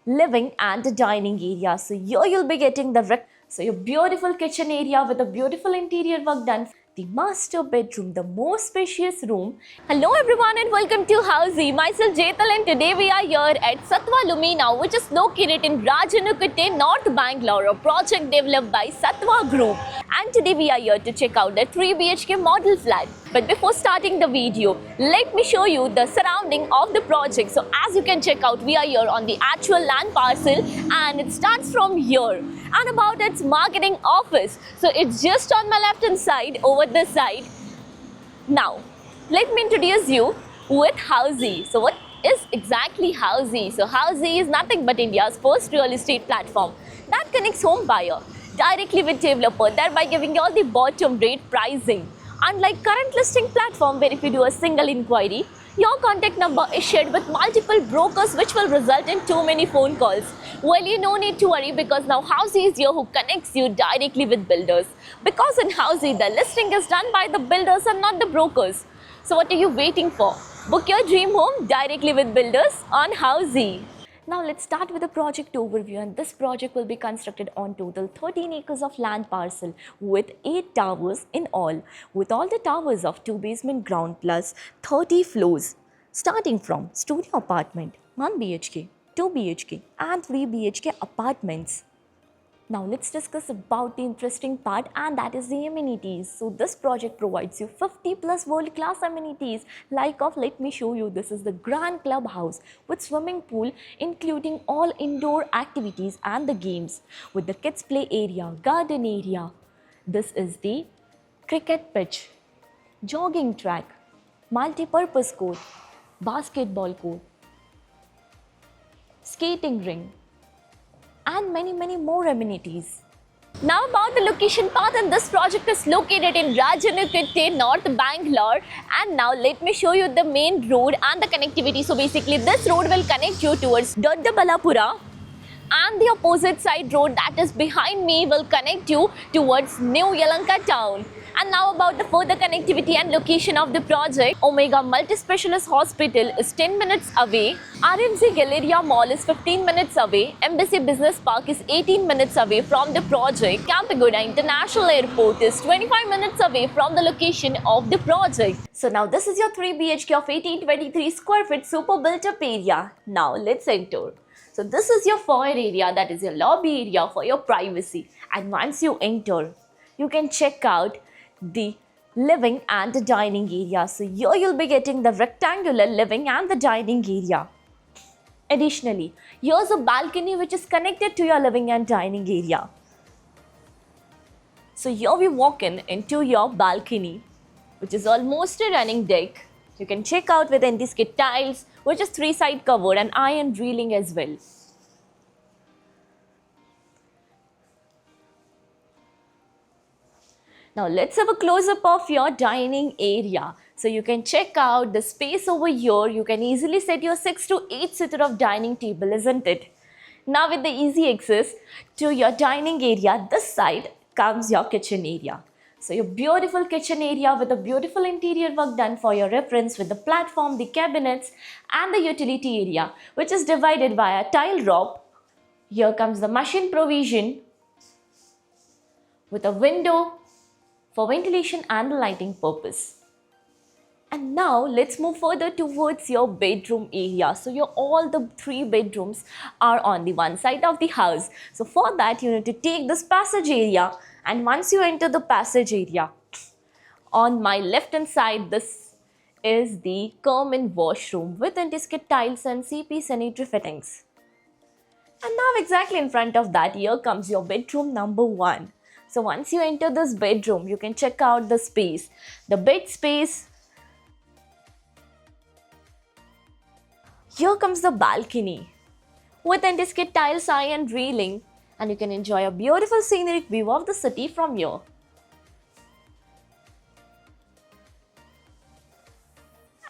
living and a dining area. So here you'll be getting so your beautiful kitchen area with a beautiful interior work done. The master bedroom, the most spacious room. Hello everyone and welcome to Housey. Myself Jetal and today we are here at Sattva Lumina, which is located in Rajanukutte, North Bangalore, a project developed by Sattva Group. And today we are here to check out the 3 BHK model flat. But before starting the video, let me show you the surrounding of the project. So as you can check out, we are here on the actual land parcel and it starts from here. And about its marketing office. So it's just on my left hand side, over this side. Now, let me introduce you with Housey. So what is exactly Housey? So Housey is nothing but India's first real estate platform that connects home buyer directly with developer, thereby giving you all the bottom rate pricing. Unlike current listing platform where if you do a single inquiry, your contact number is shared with multiple brokers which will result in too many phone calls. Well, you no need to worry because now Housey is here who connects you directly with builders. Because in Housey, the listing is done by the builders and not the brokers. So what are you waiting for? Book your dream home directly with builders on Housey. Now let's start with the project overview, and this project will be constructed on total 13 acres of land parcel with 8 towers in all, with all the towers of 2 basement ground plus 30 floors, starting from studio apartment, 1 BHK, 2 BHK and 3 BHK apartments. Now let's discuss about the interesting part, and that is the amenities. So this project provides you 50 plus world class amenities let me show you. This is the grand clubhouse with swimming pool including all indoor activities and the games with the kids play area, garden area. This is the cricket pitch, jogging track, multi-purpose court, basketball court, skating ring, and many more amenities. Now about the location part, and this project is located in Rajanukutte, North Bangalore. And now let me show you the main road and the connectivity. So basically this road will connect you towards Doddaballapura, and the opposite side road that is behind me will connect you towards New Yelahanka town. And now about the further connectivity and location of the project. Omega Multi-Specialist Hospital is 10 minutes away. RMC Galleria Mall is 15 minutes away. Embassy Business Park is 18 minutes away from the project. Kampaghoda International Airport is 25 minutes away from the location of the project. So now this is your 3 BHK of 1823 square feet super built up area. Now let's enter. So this is your foyer area, that is your lobby area for your privacy. And once you enter, you can check out the living and the dining area. So here you'll be getting the rectangular living and the dining area. Additionally, here's a balcony which is connected to your living and dining area. So here we walk into your balcony, which is almost a running deck. You can check out with anti-skid tiles, which is 3-side covered, and iron railing as well. Now let's have a close-up of your dining area. So you can check out the space over here. You can easily set your 6 to 8 seater of dining table, isn't it? Now with the easy access to your dining area, this side comes your kitchen area. So your beautiful kitchen area with a beautiful interior work done for your reference with the platform, the cabinets and the utility area, which is divided by a tile rope. Here comes the machine provision with a window for ventilation and lighting purpose. And now let's move further towards your bedroom area. So all the 3 bedrooms are on the one side of the house. So for that you need to take this passage area, and once you enter the passage area, on my left hand side this is the common washroom with anti-skid tiles and CP sanitary fittings. And now exactly in front of that, here comes your bedroom number 1. So once you enter this bedroom, you can check out the space, the bed space. Here comes the balcony with anti-skid tiles, iron railing, and you can enjoy a beautiful scenic view of the city from here.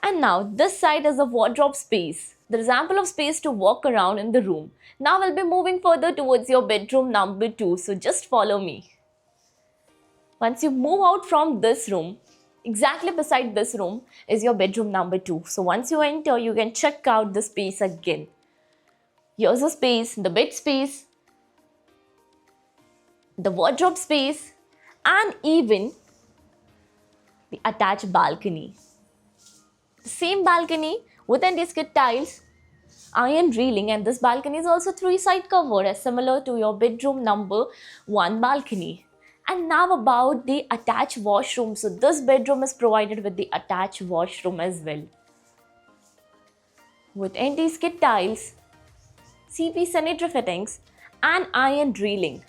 And now this side is a wardrobe space. There is ample of space to walk around in the room. Now we'll be moving further towards your bedroom number 2, so just follow me. Once you move out from this room, exactly beside this room is your bedroom number 2. So once you enter, you can check out the space again. Here's a space, the bed space, the wardrobe space, and even the attached balcony. The same balcony with anti-skid tiles, iron railing, and this balcony is also 3-side covered as similar to your bedroom number 1 balcony. And now about the attached washroom. So this bedroom is provided with the attached washroom as well, with anti-skid tiles, CP sanitary fittings, and iron railing.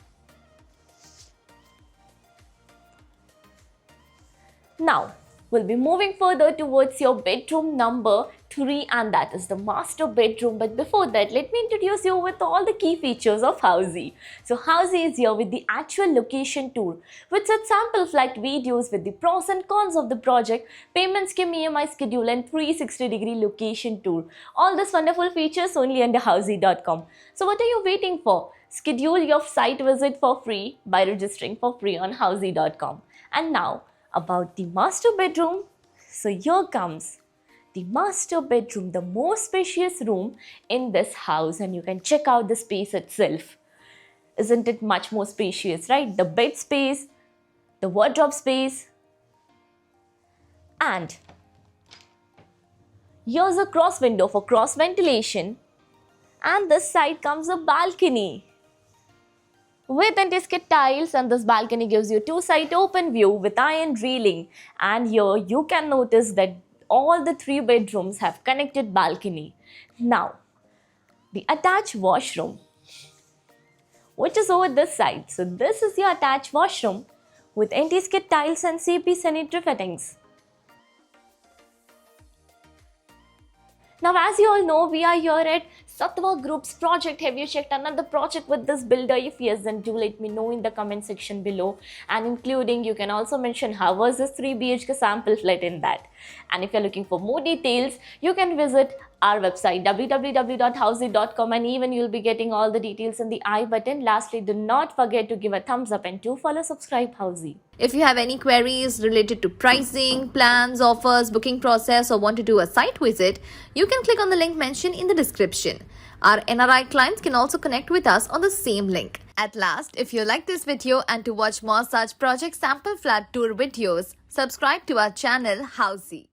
Now, we'll be moving further towards your bedroom number 3, and that is the master bedroom. But before that, let me introduce you with all the key features of Housey. So Housey is here with the actual location tour, with such sample flat videos with the pros and cons of the project, payment scheme, EMI schedule, and 360-degree location tour. All these wonderful features only under Housey.com. So what are you waiting for? Schedule your site visit for free by registering for free on Housey.com. And now, about the master bedroom. So here comes the master bedroom, the most spacious room in this house, and you can check out the space itself. Isn't it much more spacious, right? The bed space, the wardrobe space, and here's a cross window for cross ventilation, and this side comes a balcony with anti-skid tiles, and this balcony gives you 2-side open view with iron railing. And here you can notice that all the 3 bedrooms have connected balcony. Now, the attached washroom, which is over this side. So this is your attached washroom with anti-skid tiles and CP sanitary fittings. Now, as you all know, we are here at Sattva Group's project. Have you checked another project with this builder? If yes, then do let me know in the comment section below. And including, you can also mention how was this 3 BHK sample flat in that. And if you're looking for more details, you can visit our website www.housey.com, and even you'll be getting all the details in the I button. Lastly, do not forget to give a thumbs up and do follow subscribe Housey. If you have any queries related to pricing, plans, offers, booking process, or want to do a site visit, you can click on the link mentioned in the description. Our NRI clients can also connect with us on the same link. At last, if you like this video and to watch more such project sample flat tour videos, subscribe to our channel Housey.